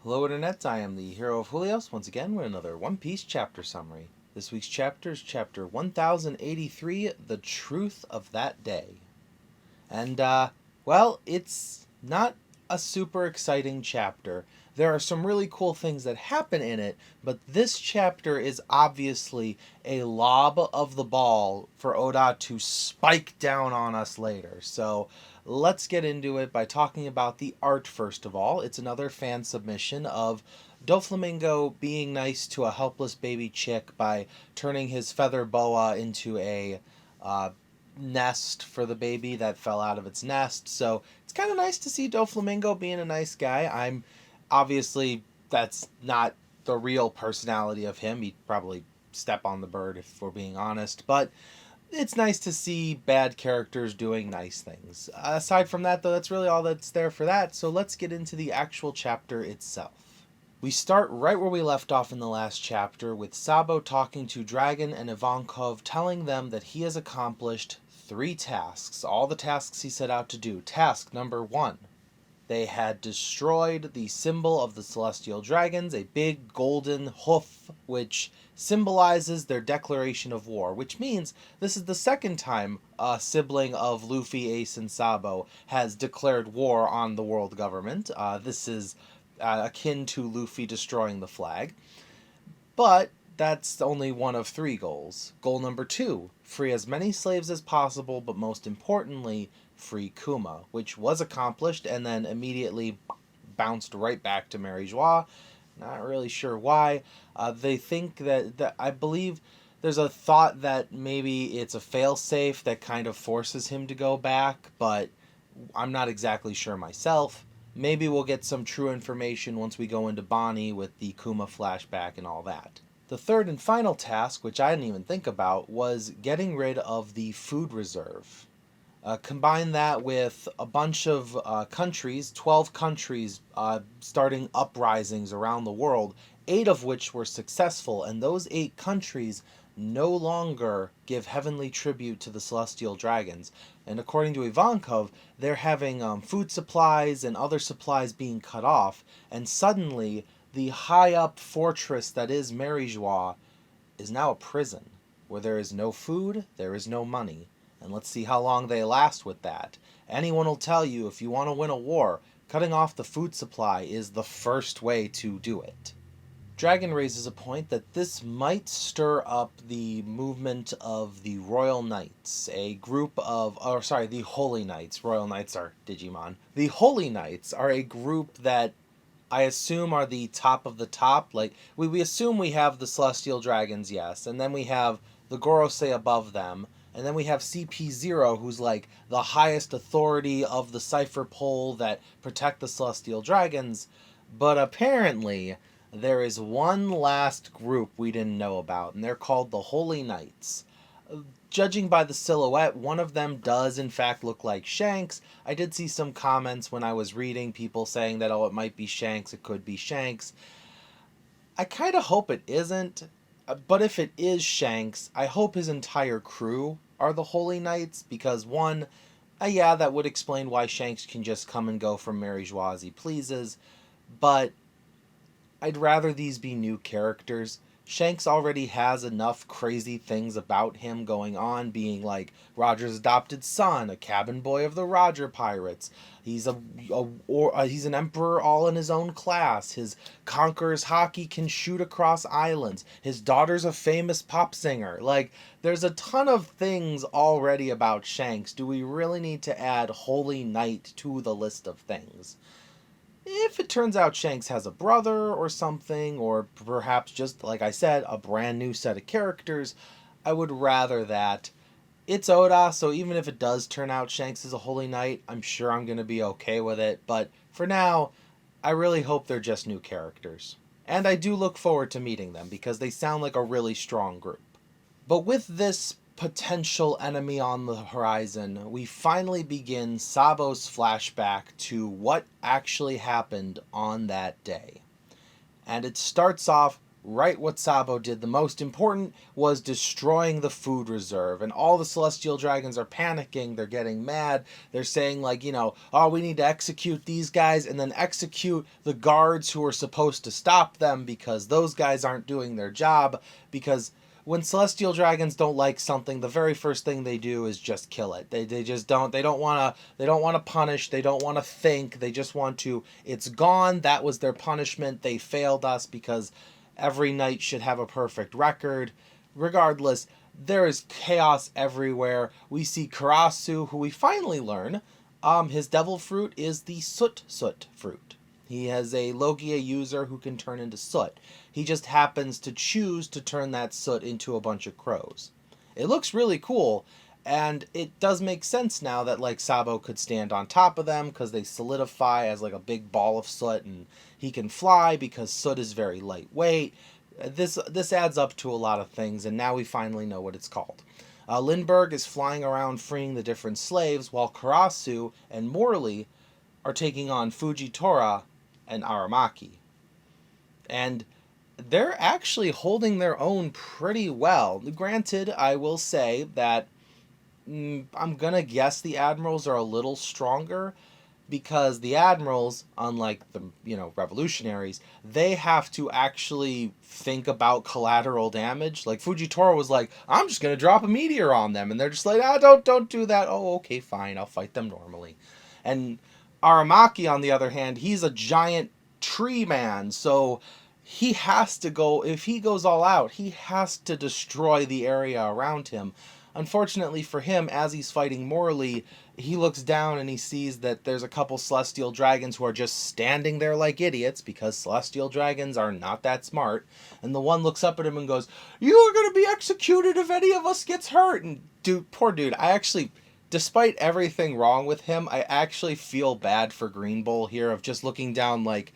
Hello Internet, I am the hero of Julios, once again with another One Piece chapter summary. This week's chapter is chapter 1083, The Truth of That Day. And, it's not a super exciting chapter. There are some really cool things that happen in it, but this chapter is obviously a lob of the ball for Oda to spike down on us later. So let's get into it by talking about the art first of all. It's another fan submission of Doflamingo being nice to a helpless baby chick by turning his feather boa into a nest for the baby that fell out of its nest. So it's kind of nice to see Doflamingo being a nice guy. I'm obviously that's not the real personality of him. He'd probably step on the bird if we're being honest, but it's nice to see bad characters doing nice things. Aside from that, though, that's really all that's there for that. So let's get into the actual chapter itself. We start right where we left off in the last chapter, with Sabo talking to Dragon and Ivankov, telling them that he has accomplished 3 tasks, all the tasks he set out to do. Task number 1. They had destroyed the symbol of the Celestial Dragons, a big golden hoof, which symbolizes their declaration of war, which means this is the second time a sibling of Luffy, Ace, and Sabo has declared war on the world government. This is akin to Luffy destroying the flag. But that's only one of 3 goals. Goal number 2, free as many slaves as possible, but most importantly, free Kuma, which was accomplished and then immediately bounced right back to Mary Joie. Not really sure why. They think that I believe there's a thought that maybe it's a failsafe that kind of forces him to go back, but I'm not exactly sure myself. Maybe we'll get some true information once we go into Bonnie with the Kuma flashback and all that. The third and final task, which I didn't even think about, was getting rid of the food reserve. Combine that with a bunch of countries, 12 countries, starting uprisings around the world, 8 of which were successful, and those 8 countries no longer give heavenly tribute to the Celestial Dragons. And according to Ivankov, they're having food supplies and other supplies being cut off, and suddenly the high-up fortress that is Mary Joie is now a prison, where there is no food, there is no money. And let's see how long they last with that. Anyone will tell you, if you want to win a war, cutting off the food supply is the first way to do it. Dragon raises a point that this might stir up the movement of the Royal Knights, a group of, the Holy Knights. Royal Knights are Digimon. The Holy Knights are a group that I assume are the top of the top. Like, we assume we have the Celestial Dragons, yes, and then we have the Gorosei above them, and then we have CP0, who's like the highest authority of the Cipher Pole that protect the Celestial Dragons. But apparently, there is one last group we didn't know about, and they're called the Holy Knights. Judging by the silhouette, one of them does in fact look like Shanks. I did see some comments when I was reading, people saying that, oh, it might be Shanks, it could be Shanks. I kind of hope it isn't, but if it is Shanks, I hope his entire crew are the Holy Knights, because one, yeah, that would explain why Shanks can just come and go from Mary Joie as he pleases, but I'd rather these be new characters. Shanks already has enough crazy things about him going on, being like Roger's adopted son, a cabin boy of the Roger Pirates. He's he's an emperor all in his own class. His conqueror's hockey can shoot across islands. His daughter's a famous pop singer. Like, there's a ton of things already about Shanks. Do we really need to add Holy Knight to the list of things? If it turns out Shanks has a brother or something, or perhaps just, like I said, a brand new set of characters, I would rather that. It's Oda, so even if it does turn out Shanks is a Holy Knight, I'm sure I'm going to be okay with it, but for now, I really hope they're just new characters. And I do look forward to meeting them, because they sound like a really strong group. But with this potential enemy on the horizon, we finally begin Sabo's flashback to what actually happened on that day. And it starts off right what Sabo did. The most important was destroying the food reserve. And all the celestial dragons are panicking. They're getting mad. They're saying, like, oh, we need to execute these guys and then execute the guards who are supposed to stop them because those guys aren't doing their job. Because when celestial dragons don't like something, the very first thing they do is just kill it. They just don't. They don't want to punish. They don't want to think. They just want to. It's gone. That was their punishment. They failed us because every knight should have a perfect record. Regardless, there is chaos everywhere. We see Karasu, who we finally learn, his devil fruit is the soot fruit. He has a Logia user who can turn into soot. He just happens to choose to turn that soot into a bunch of crows. It looks really cool, and it does make sense now that like Sabo could stand on top of them because they solidify as like a big ball of soot, and he can fly because soot is very lightweight. This adds up to a lot of things, and now we finally know what it's called. Lindbergh is flying around freeing the different slaves, while Karasu and Morley are taking on Fujitora and Aramaki. And they're actually holding their own pretty well. Granted, I will say that I'm going to guess the admirals are a little stronger because the admirals, unlike the revolutionaries, they have to actually think about collateral damage. Like Fujitora was like, I'm just going to drop a meteor on them, and they're just like, don't do that. Oh, okay, fine, I'll fight them normally. And Aramaki, on the other hand, he's a giant tree man, so he has to go, if he goes all out, he has to destroy the area around him. Unfortunately for him, as he's fighting Morley, he looks down and he sees that there's a couple celestial dragons who are just standing there like idiots because celestial dragons are not that smart. And the one looks up at him and goes, "You are going to be executed if any of us gets hurt." And poor dude, I actually, despite everything wrong with him, I actually feel bad for Green Bull here of just looking down like,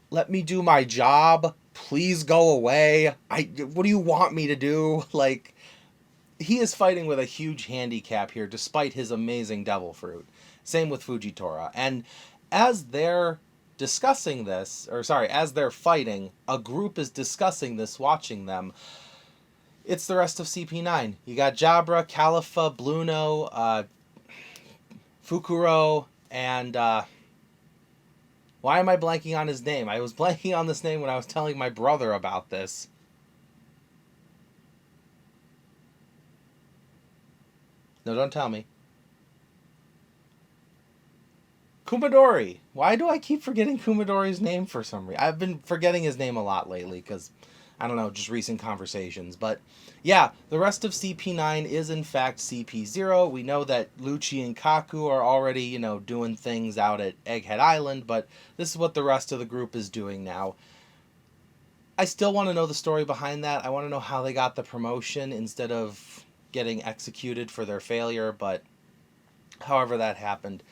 let me do my job. Please go away. What do you want me to do? Like, he is fighting with a huge handicap here despite his amazing devil fruit. Same with Fujitora. And as they're discussing this, as they're fighting, a group is discussing this, watching them. It's the rest of CP9. You got Jabra, Califa, Bluno, Fukuro, and why am I blanking on his name? I was blanking on this name when I was telling my brother about this. No, don't tell me. Kumadori. Why do I keep forgetting Kumadori's name for some reason? I've been forgetting his name a lot lately because, I don't know, just recent conversations. But yeah, the rest of CP9 is in fact CP0. We know that Lucci and Kaku are already, doing things out at Egghead Island, but this is what the rest of the group is doing now. I still want to know the story behind that. I want to know how they got the promotion instead of getting executed for their failure, but however that happened.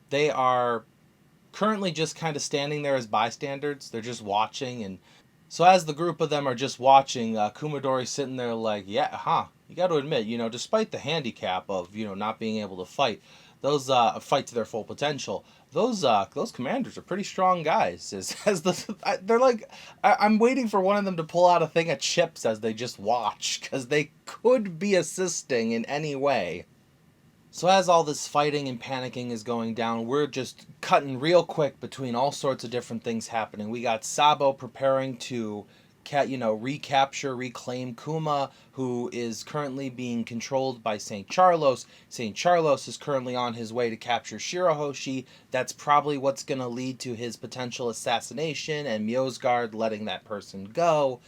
They are currently just kind of standing there as bystanders. They're just watching, and so as the group of them are just watching, Kumadori's sitting there like, yeah, you got to admit, despite the handicap of, not being able to fight, those fight to their full potential. Those commanders are pretty strong guys. They're like, I'm waiting for one of them to pull out a thing of chips as they just watch, because they could be assisting in any way. So as all this fighting and panicking is going down, we're just cutting real quick between all sorts of different things happening. We got Sabo preparing to reclaim Kuma, who is currently being controlled by St. Charlos. St. Charlos is currently on his way to capture Shirahoshi. That's probably what's going to lead to his potential assassination and Mjosgard letting that person go.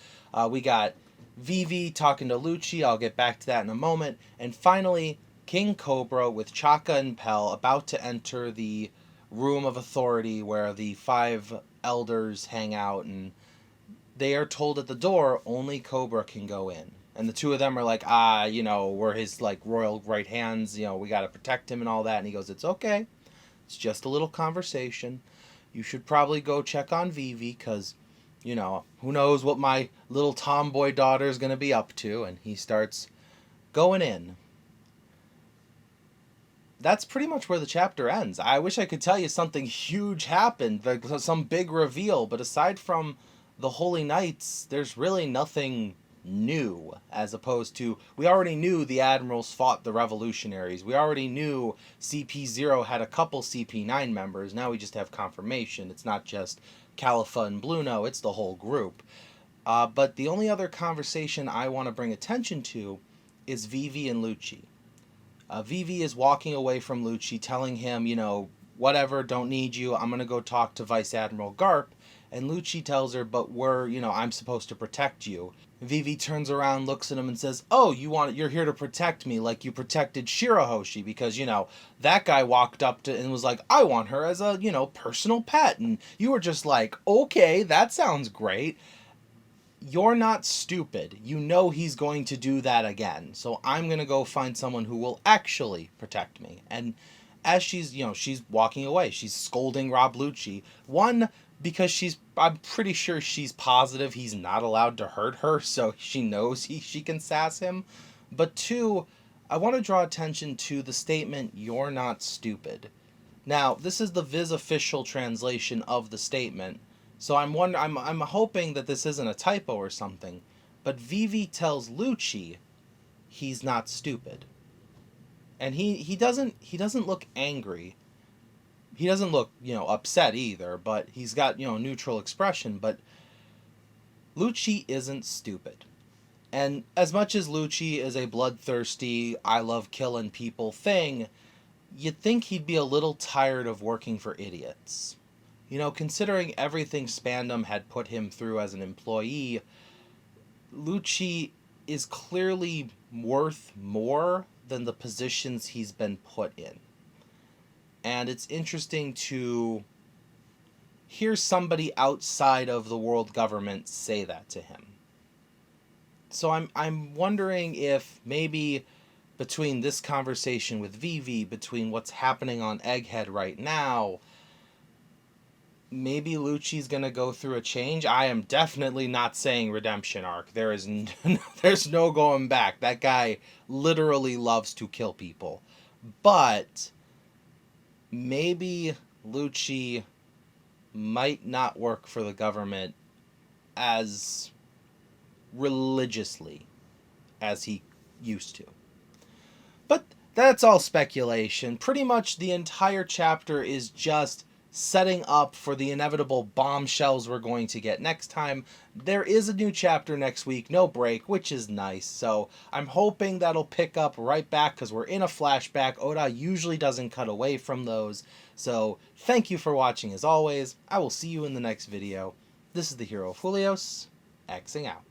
We got Vivi talking to Lucci. I'll get back to that in a moment. And finally, King Cobra with Chaka and Pell about to enter the room of authority where the 5 elders hang out, and they are told at the door only Cobra can go in. And the two of them are like, we're his like royal right hands, we got to protect him and all that. And he goes, it's okay. It's just a little conversation. You should probably go check on Vivi because, who knows what my little tomboy daughter is going to be up to. And he starts going in. That's pretty much where the chapter ends. I wish I could tell you something huge happened, some big reveal, but aside from the Holy Knights, there's really nothing new, as opposed to, we already knew the admirals fought the revolutionaries. We already knew CP0 had a couple CP9 members. Now we just have confirmation. It's not just Califa and Bluno, it's the whole group. But the only other conversation I want to bring attention to is Vivi and Lucci. Vivi is walking away from Lucci, telling him, whatever, don't need you. I'm going to go talk to Vice Admiral Garp. And Lucci tells her, but I'm supposed to protect you. Vivi turns around, looks at him, and says, oh, you're here to protect me like you protected Shirahoshi, because, that guy walked up to and was like, I want her as a, personal pet. And you were just like, okay, that sounds great. You're not stupid. You know he's going to do that again. So I'm going to go find someone who will actually protect me. And as she's walking away, she's scolding Rob Lucci. One, because I'm pretty sure she's positive he's not allowed to hurt her, so she knows she can sass him. But two, I want to draw attention to the statement, you're not stupid. Now, this is the Viz official translation of the statement. So I'm hoping that this isn't a typo or something, but Vivi tells Lucci he's not stupid. And he doesn't look angry. He doesn't look, upset either, but he's got, neutral expression, but Lucci isn't stupid. And as much as Lucci is a bloodthirsty, I love killing people thing, you'd think he'd be a little tired of working for idiots. Considering everything Spandam had put him through as an employee, Lucci is clearly worth more than the positions he's been put in. And it's interesting to hear somebody outside of the world government say that to him. So I'm wondering if maybe between this conversation with Vivi, between what's happening on Egghead right now, maybe Lucci's gonna go through a change. I am definitely not saying redemption arc. There's no going back. That guy literally loves to kill people. But maybe Lucci might not work for the government as religiously as he used to. But that's all speculation. Pretty much the entire chapter is just setting up for the inevitable bombshells we're going to get next time. There is a new chapter next week, no break, which is nice. So I'm hoping that'll pick up right back because we're in a flashback. Oda usually doesn't cut away from those. So thank you for watching as always. I will see you in the next video. This is the Hero of Julios, Xing out.